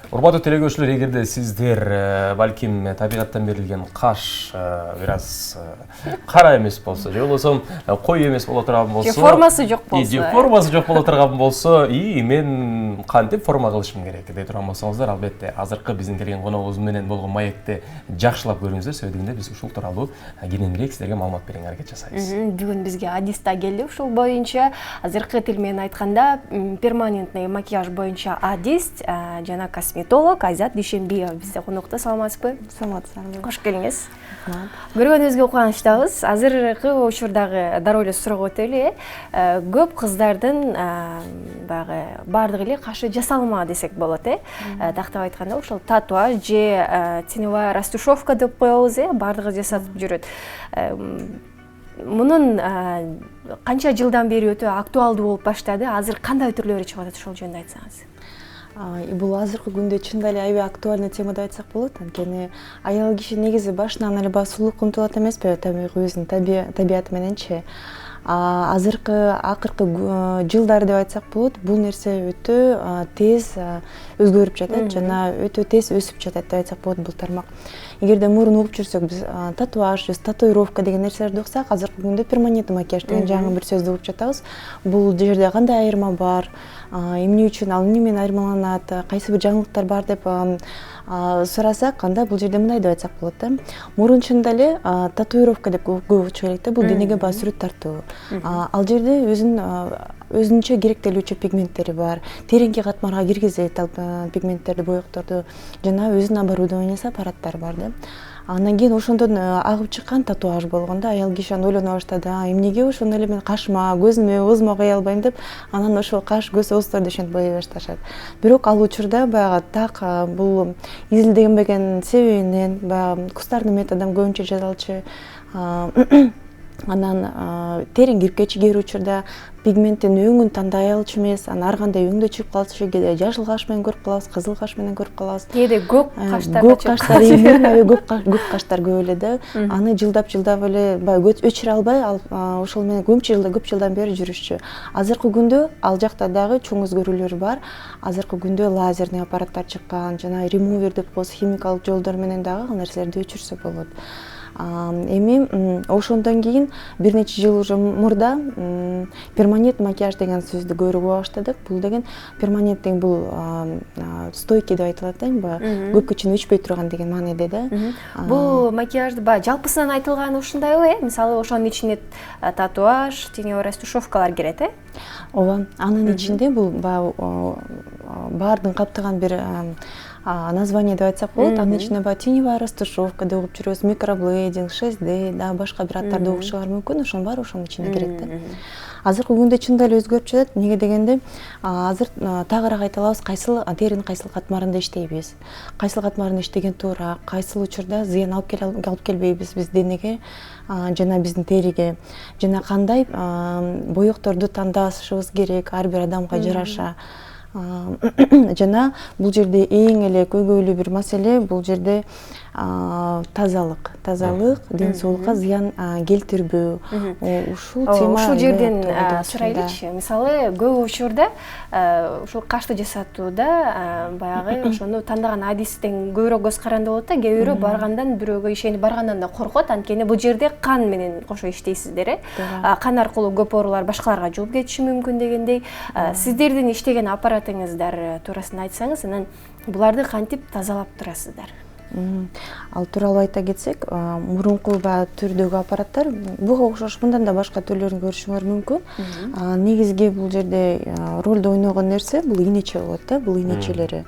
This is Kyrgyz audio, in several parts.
Урматтуу телекөрүүчүлөр, эгерде сиздер балким табигаттан берилген каш бир аз кара эмес болсо, же болбосо кой эмес боло турган болсо, же формасы жок болсо, формасы жок боло турган болсо, мен кантип форма кылышым керек дей турган болсоңуздар, албетте азыркы биздин келген коногубуз менен болгон маекти жакшылап көрүңүздөр. Себеби дегенде биз ушул тууралуу кененирээк силерге маалымат берүүгө аракет жасайбыз. Бүгүн бизге Адис да келди. Ушул боюнча азыркы тил менен айтканда перманентный макияж боюнча Адис жана косметолог Айзат Дүйшенбиева бизде конокто. Саламатсызбы? Саламатсызбы. Кош келиңиз. Көргөнүбүзгө кубанычтабыз. Азыркы учурдагы дароо эле суроого өтөлү. Көп кыздардын баягы баардыгы эле кашы жасалма десек болот, тактап айтканда ошол татуаж же теневая растушевка деп коебуз, баардыгы жасатып жүрөт. Мунун канча жылдан бери өтө актуалдуу болуп баштады? Азыр кандай түрлөрү чыгып атат, ошол жөнүндө айтсаңыз. Бул азыркы күндө чында эле аябай актуальный тема деп айтсак болот. Анткени аял киши негизи башынан эле сулуук умтулат эмеспи, табигый өзүнүн табияты мененчи. Азыркы акыркы жылдар деп айтсак болот, бул нерсе өтө тез өзгөрүп жатат жана өтө тез өсүп жатат деп айтсак болот бул тармак. Эгерде мурун угуп жүрсөк, биз татуаж, татуировка деген нерселерди уксак, азыркы күндө перманентный макияж деген жаңы бир сөздү угуп жатабыз. Бул жерде кандай айырма бар, эмне үчүн ал эмне менен айырмаланат, кайсы бир жаңылыктар бар деп сурасак, анда бул жерде мындай деп айтсак болот да. Мурун чында эле татуировка деп көп чыга элек да, бул денеге сүрөт тартуу. Ал жерде өзүнчө керектелүүчү пигменттери бар, тереңки катмарга киргизет ал пигменттерди, боекторду жана өзүнүн оборудованиясы, аппараттары бар да. Андан кийин ошондон агып чыккан татуаж болгондо аял киши ойлоно баштады, эмнеге ошону эле мен кашыма, көзүмө, оозума кое албайм деп, анан ошол каш, көз, оозторду ошентип боей башташат. Бирок ал учурда баягы так бул изилденбеген себебинен, баягы кустардын методун көбүнчө жасалчу, анан терең кирип кетчү, кээ бир учурда пигменттин өңүн тандай алчу эмес, анан ар кандай өңдө чыгып калчу, кээде жашыл каш менен көрүп калабыз, кызыл каш менен көрүп калабыз. Кээде көк каштар, көк каштар көп эле да. Аны жылдап эле баягы өчүрө албай, ошол менен көп жылдан бери жүрүшчү. Азыркы күндө ал жакта дагы чоң өзгөрүүлөр бар. Азыркы күндө лазерный аппараттар чыккан, жана ремувер деп коебуз, химикалык жолдор менен дагы ал нерселерди өчүрсө болот. Эми ошондон кийин бир нече жыл уже мурда перманент макияж деген сөздү көрүп баштадык. Бул деген перманент деген бул стойкий деп айтылат да, көпкө чейин өчпөй турган деген мааниде да. Бул макияжды жалпысынан айтылганы ушундайбы, мисалы ошонун ичине татуаж, теневая растушевкалар кирет, Ооба, анын ичинде бул баардыгын каптаган бир название деп айтсак болот. Анын ичинде теневая растушевка деп угуп жүрөбүз, микроблейдинг, 6D, башка бир аттарды угуп чыгары мүмкүн, ошонун баары ошонун ичине кирет да. Азыркы күндө чында эле өзгөрүп жатат. Неге дегенде, азыр тагыраак айта алабыз, кайсыл теринин кайсыл катмарында иштейбиз, кайсыл катмарында иштеген туура, кайсыл учурда зыян алып келбейбиз биз денеге жана биздин териге, жана кандай боекторду тандашыбыз керек ар бир адамга жараша. Жана бул жерде эң эле көйгөйлүү бир маселе, бул жерде тазалык, ден соолукка зыян келтирбөө. Ушул тема ушул жерден сурайлычы. Мисалы, көп учурда ушул кашты жасатууда баягы ошону тандаган адистен көбүрөөк көз каранды болот да, кээ бирөө баргандан, бирөөгө ишенип баргандан да коркот. Анткени бул жерде кан менен кошо иштейсиздер, кан аркылуу көп оорулар башкаларга жугуп кетиши мүмкүн дегендей. Сиздердин иштеген аппаратыңыздар туурасында айтсаңыз, анан буларды кантип тазалап турасыздар? Ал тууралуу айта кетсек, мурунку түрдөгү аппараттар буга окшош мындан да башка түрлөрүн көрүшүңөр мүмкүн. Негизги бул жерде ролду ойногон нерсе бул ийнече болот да, бул ийнечелери.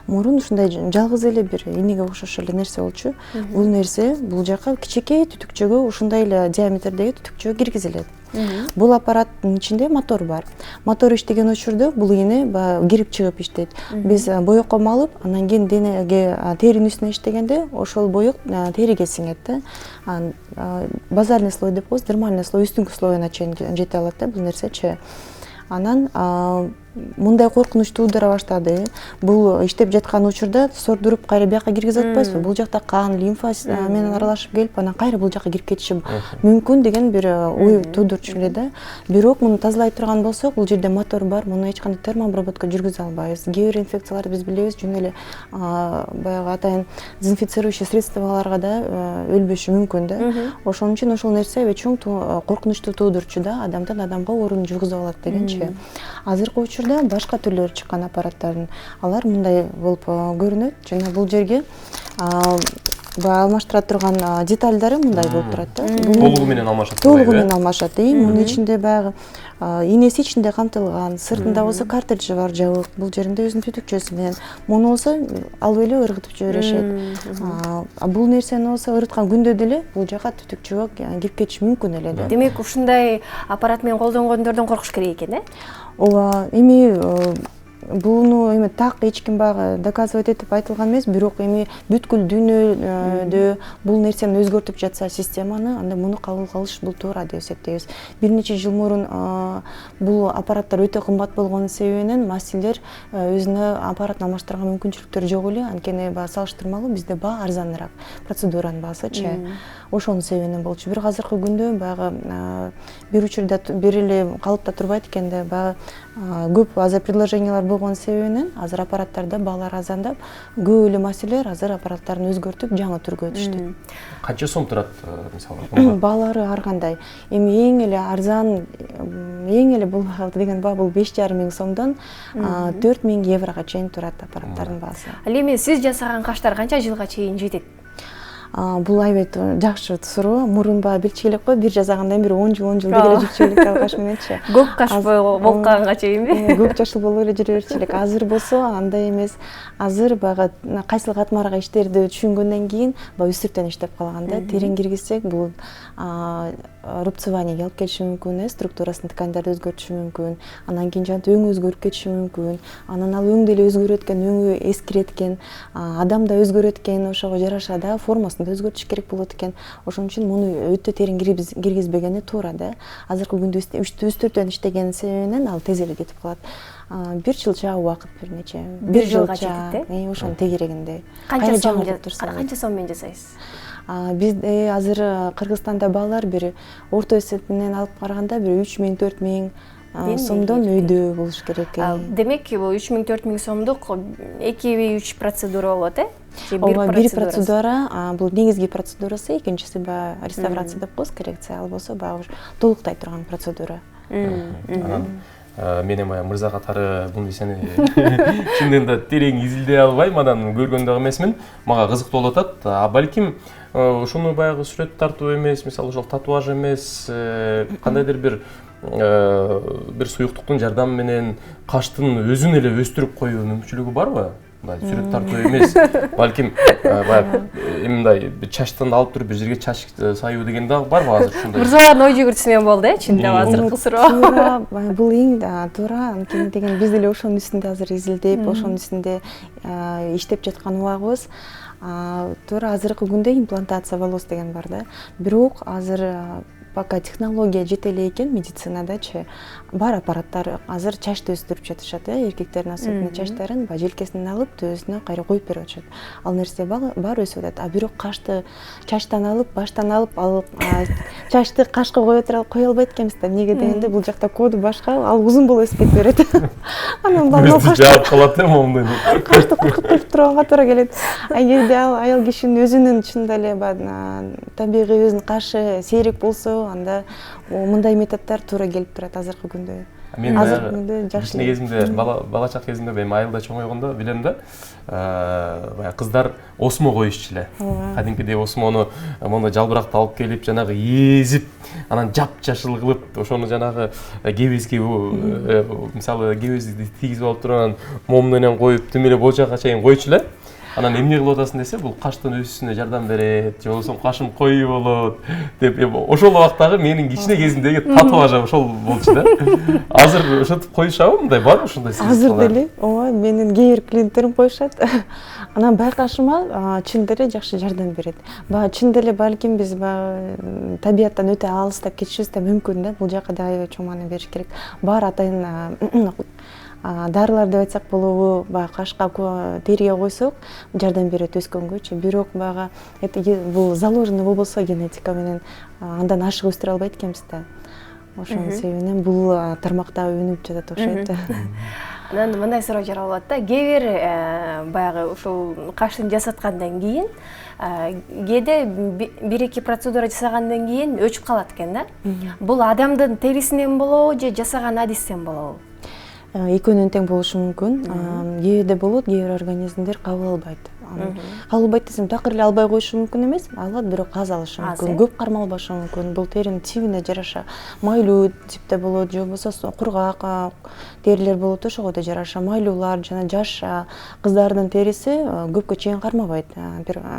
Мурун ушундай жалгыз эле бирийнеге окшош эле нерсе болчу. Бул нерсе бул жака кичинекей түтүкчөгө, ушундай эле диаметрдеги түтүкчөгө киргизилет. Бул аппараттын ичинде мотор бар. Мотор иштеген учурда бул ийне кирип чыгып иштейт. Биз боекком алып, анан кийин денеге, теринин үстүнө иштегенде ошол боек териге сиңет да. Базальный слой деп коебуз, дермальный слой, үстүңкү слоюна чейин жете алат да бул нерсечи. Анан мындай коркунуч туудура баштады. Бул иштеп жаткан учурда сордуруп кайра бияка киргизип атпайсызбы? Бул жакта кан, лимфа менен аралашып келип, анан кайра бул жака кирип кетиши мүмкүн деген бир ой туудурчу эле да. Бирок муну тазалай турган болсок, бул жерде мотор бар, муну эч кандай термообработка жүргүзө албайбыз. Кээ бир инфекцияларды биз билебиз, жөн эле баягы атайын дезинфицирующий средстволорго да өлбөшү мүмкүн да. Ошон үчүн ошол нерсе аябай чоң коркунучту туудурчу да, адамдан адамга оорууну жүргүзүп алат дегенчи. Азыркы учурда башка түрлөрү чыккан аппараттардын, алар мындай болуп көрүнөт. Жана бул жерге алмаштыра турган детальдары мындай болуп турат да. Толугу менен алмашат. Толугу менен алмашат. Мунун ичинде баягы инеси ичинде камтылган, сыртында болсо картриджи бар жабык, бул жеринде өзүнүн түтүкчөсү менен. Муну болсо алып эле ыргытып жиберишет. Бул нерсени болсо ырыткан күндө деле бул жака түтүкчө кирип кетиши мүмкүн эле да. Демек, ушундай аппарат менен колдонгондордон коркуш керек экен, Ооба, эми буну эми так эч ким баягы доказывать этип айтылган эмес, бирок эми бүткүл дүйнөдө бул нерсени өзгөртүп жатса системаны, анда муну кабыл кылыш бул туура деп эсептейбиз. Бир нече жыл мурун бул аппараттар өтө кымбат болгон себебинен маселер өзүнө аппарат алмаштырган мүмкүнчүлүктөр жок эле, анткени баягы салыштырмалуу бизде баа арзаныраак, процедуранын баасычы. Ошонун себебинен болчу. Бир азыркы күндө баягы бир учурда бир эле калыпта турбайт экен да, баягы көп азыр предложениялар болгон себебинен азыр аппараттарда баалар арзандап, көп эле маселер азыр аппараттарын өзгөртүп жаңы түргө өтүштү. Канча сом турат мисалы? Баалары ар кандай. Эми эң эле арзан, эң эле бул деген баа бул 5,5 сомдон 4,000 еврого чейин турат аппараттардын баасы. Ал эми сиз жасаган каштар канча жылга чейин жетет? Бул аябай жакшы суроо. Мурун баягы билчү элек го, бир жасагандан бери 10 жыл деге эле жүрчү элек каш мененчи. Көк каш болуп калганга чейинби? Көк жашыл болуп эле жүрө берчү элек. Азыр болсо андай эмес. Азыр баягы кайсыл катмарга иштерди түшүнгөндөн кийин баягы үстүртөн иштеп калган да. Терең киргизсек бул рубцеваниеге алып келиши мүмкүн, структурасын ткандарды өзгөртүшү мүмкүн. Анан кийин жанагы өңү өзгөрүп кетиши мүмкүн. Анан ал өң деле өзгөрөт экен, өңү эскирет экен, адам да өзгөрөт экен, ошого жараша да формасын да өзгөртүш керек болот экен. Ошон үчүн муну өтө терең киргизбегени туура да. Азыркы күндө үстүртөн иштеген себебинен ал тез эле кетип калат. Бир жылча убакыт бир нече. Бир жылга жетет, ошонун тегерегинде. Канча сом менен жасайсыз? Бизде азыр Кыргызстанда баалар бир орто эсеп менен алып караганда бир 3,000–4,000 сомдон өйдө болуш керек. Демек, бул 3,000–4,000 сомдук 2-3 процедура болот, Ооба, бир процедура, бул негизги процедурасы, экинчиси баягы реставрация деп коебуз, коррекция, ал болсо баягы толуктай турган процедура. Мен эми мырза катары бул нерсени чындыгында да терең изилдей албайм, анан көргөн дагы эмесмин. Мага кызыктуу болуп атат. Балким ушуну баягы сүрөт тартуу эмес, мисалы ошол татуаж эмес, кандайдыр бир суюктуктун жардамы менен каштын өзүн эле өстүрүп коюу мүмкүнчүлүгү барбы? Сүрөт тартуу эмес, балким мындай чачтан алып туруп бир жерге чач саюу деген дагы барбы азыр ушундай? Мырзалардын ой жүгүртүүсү менен болду, чындап азыркы суроо. Туура, бул эң туура, анткени деген биз деле ошонун үстүндө азыр изилдеп, ошонун үстүндө иштеп жаткан убагыбыз. Туура азыркы күндө имплантация волос деген бар да. Бирок азыр пока технология жете эле экен медицинадачы, бар аппараттар азыр чачты өстүрүп жатышат, эркектердин особенно чачтарын желкесинен алып төбөсүнө кайра коюп берип атышат. Ал нерсе бар өсүп атат. Бирок кашты чачтан алып, баштан алып, чачты кашка кое албайт экенбиз да. Эмнеге дегенде бул жакта коду башка, ал узун болуп өсүп кете берет. Анан кашты жаап калат момундай. Кашты кыркытып турганга туура келет. Эгерде ал аял кишинин өзүнүн чынында эле табигый өзүнүн кашы сейрек болсо, анда мындай методдор туура келип турат азыркы күндө. Мен кичине кезимде, бала чак кезимде эми айылда чоңойгондо билем да, баягы кыздар осмо коюшчу эле. Кадимкидей осмону мондай жалбыракты алып келип, жанагы езип, анан жап-жашыл кылып, ошону жанагы кебизге мисалы кебизди тийгизип алып туруп, анан мом менен коюп, тим эле бул жака чейин койчу эле. Анан эмне кылып атасың десе, бул каштын өсүшүнө жардам берет, же болбосо кашым коюу болот деп ошол убактагы менин кичине кезимдеги татуажым ошол болчу да. Азыр ошентип коюшабы, мындай барбы ушундай азыр деле ооба менин кээ бир клиенттерим коюшат. Анан байкашыма чын деле жакшы жардам берет. Баягы чын деле балким биз баягы табияттан өтө алыстап кетишибиз да мүмкүн да. Бул жака да аябай чоң маани бериш керек. Баары атайын дарылар деп айтсак болобу, баягы кашка териге койсок жардам берет өскөнгөчү. Бирок баягы бул заложенный болбосо генетика менен андан ашык өстүрө албайт экенбиз да. Ошонун себебинен бул тармакта өнүп жатат окшойт. Анан мындай суроо жаралып атат да. Кээ бир баягы ушул каштын жасаткандан кийин кээде 1-2 процедура жасагандан кийин өчүп калат экен да. Бул адамдын терисинен болобу же жасаган адистен болобу? Экөөнүн тең болушу мүмкүн. Кээде болот, кээ бир организмдер кабыл албайт. Кабыл албайт десем, такыр эле албай коюшу мүмкүн эмес, алат, бирок аз алышы мүмкүн. Көп кармалбашы мүмкүн. Бул теринин тибине жараша майлуу типте болот, же болбосо кургак терилер болот, ошого да жараша. Майлуулар жана жаш кыздардын териси көпкө чейин кармабайт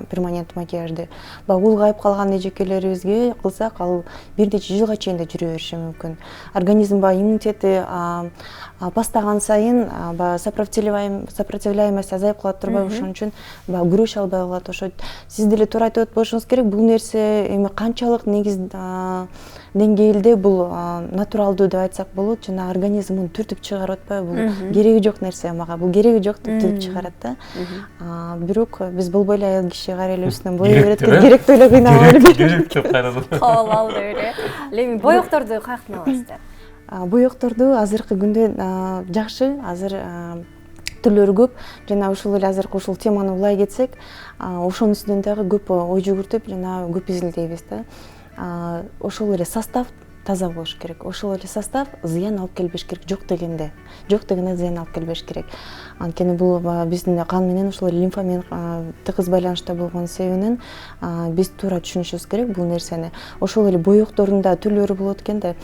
перманент макияжды. Баягы улгайып калган эжекелерибизге кылсак, ал бир нече жылга чейин да жүрө бериши мүмкүн. Организм баягы иммунитети бастаган сайын сопротивляемость азайып калат турбайбы, ошон үчүн баягы күрөшө албай калат. Ошо сиз деле туура айтып болушуңуз керек. Бул нерсе эми канчалык негиз деңгээлде бул натуралдуу деп айтсак болот, жана организмин түртүп чыгарып атпайбы, бул кереги жок нерсе мага. Бул кереги жок деп түртүп чыгарат да. Бирок биз болбой эле аял киши кайра эле үстүнөн бой берет, керек эле кыйнап алып керек деп кайрадан кабыл алды эле. Эми боекторду каяктан аласыздар? Боекторду азыркы күндө жакшы, азыр түрлөрү көп. Жана ушул эле азыркы ушул теманы улай кетсек, ошонун үстүнөн дагы көп ой жүгүртүп, жана көп изилдейбиз да. Ошол эле состав таза болуш керек. Ошол эле состав зыян алып келбеш керек, жок дегенде зыян алып келбеш керек. Анткени бул биздин кан менен ушул лимфа менен тыгыз байланышта болгон себебинен биз туура түшүнүшүбүз керек бул нерсени. Ошол эле боектордун да түрлөрү болот экен да.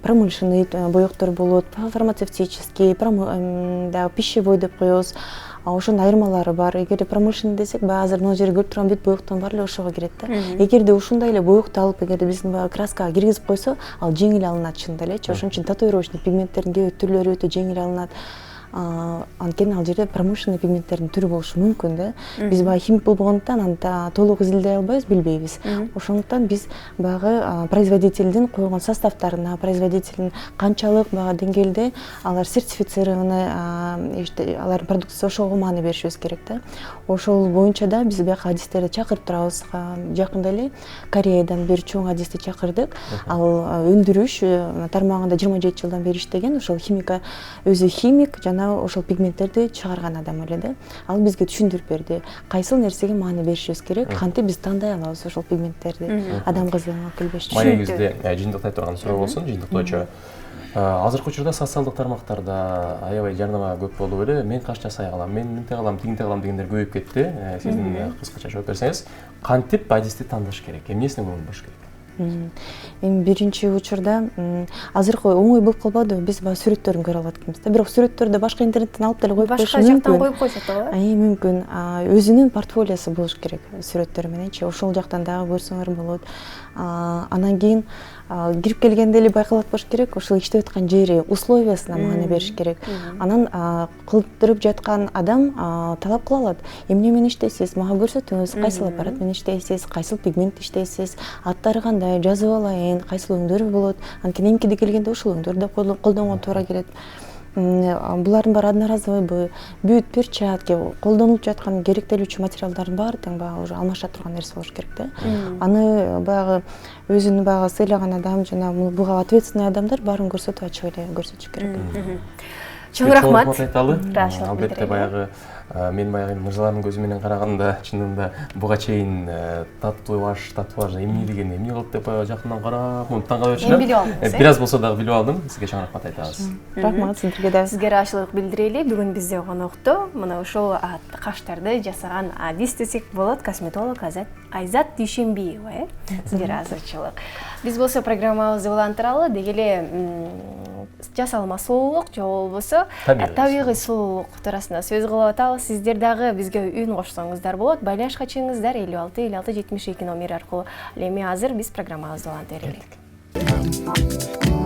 Промышленный боектор болот, фармацевтический, пищевой деп коебуз. Ошонун айырмалары бар. Эгерде промышленный десек, азыр могу жерге көрүп турган бүт боектон баары эле ошого кирет да. Эгерде ушундай эле боекту алып, эгерде биздин краскага киргизип койсо, ал жеңил алынат чында элечи. Ошон үчүн татуировочный пигменттердин кээ бир түрлөрү өтө жеңил алынат. Анткени ал жерде промышленный пигменттердин түрү болушу мүмкүн да. Биз баягы химик болбогондуктан аны толук изилдей албайбыз, билбейбиз. Ошондуктан биз баягы производительдин койгон составтарына, производителдин канчалык баягы деңгээлде алар сертифицированы, алардын продукциясы ошого маани беришибиз керек да. Ошол боюнча да биз баягы адистерди чакырып турабыз. Жакында эле Кореядан бир чоң адисти чакырдык. Ал өндүрүш тармагында 27 жылдан бери иштеген, ошол химика, өзү химик жана ошол пигменттерди чыгарган адам эле да. Ал бизге түшүндүрүп берди. Кайсыл нерсеге маани беришибиз керек, кантип биз тандай алабыз ошол пигменттерди. Адамга зыян алып келбеш үчүн. Маегизде жыйынтыктай турган суроо болсун, жыйынтыктоочу. Азыркы учурда социалдык тармактарда аябай жарнама көп болуп эле, мен каш жасай калам, мен мынтип кылам, тигинтип кылам дегендер көбөйүп кетти. Сиздин кыскача жооп берсеңиз, кантип адисти тандаш керек, эмнесине көңүл буруш керек? Эми биринчи учурда азыркы оңой болуп калбадыбы, биз баягы сүрөттөрүн көрө алат экенбиз да. Бирок сүрөттөрдү башка интернеттен алып деле коюп коюшу мүмкүн. Башка жактан коюп койсо да. Мүмкүн. Өзүнүн портфолиосу болуш керек сүрөттөр мененчи. Ошол жактан дагы көрсөңөр болот. Анан кийин кирип келгенде эле байкалат болуш керек, ошол иштеп аткан жери, условиясына маани бериш керек. Анан кылдырып жаткан адам талап кыла алат. Эмне менен иштейсиз? Мага көрсөтүңүз, кайсыл аппарат менен иштейсиз, кайсыл пигмент иштейсиз, аттары кандай, жазып алайын, кайсыл өңдөр болот. Анткени эмкиде келгенде ушул өңдөрдү колдонго туура келет. Булардын баары одноразовый, бүт перчатки, колдонулуп жаткан керектелүүчү материалдардын баары тең баягы уже алмаша турган нерсе болуш керек да. Аны баягы өзүн баягы сыйлаган адам жана буга ответственный адамдар баарын көрсөтүп ачык эле көрсөтүш керек. Чоң рахмат. Албетте баягы мен баягы мырзалардын көзү менен караганда чынында буга чейин татуаж эмне деген, эмне кылып деп жакындан карап, муну таңга беришем. Бир аз болсо дагы билип алдым. Сизге чоң рахмат айтабыз. Рахмат, сиздерге да. Сизге ыраазычылык билдирели. Бүгүн бизде конокто мына ошол каштарды жасаган адис десек болот, косметолог Айзат Дүйшөнбиева. Сизге ыраазычылык. Биз болсо программабызды улантыралы, деги эле жасалма сулуулук же болбосо табигый сулуулук туурасында сөз кылып атабыз. Сиздер дагы бизге үн кошсоңуздар болот. Байланышка чыгыңыздар 56 56 72 номер аркылуу. Ал эми азыр биз программабызды улантып берели.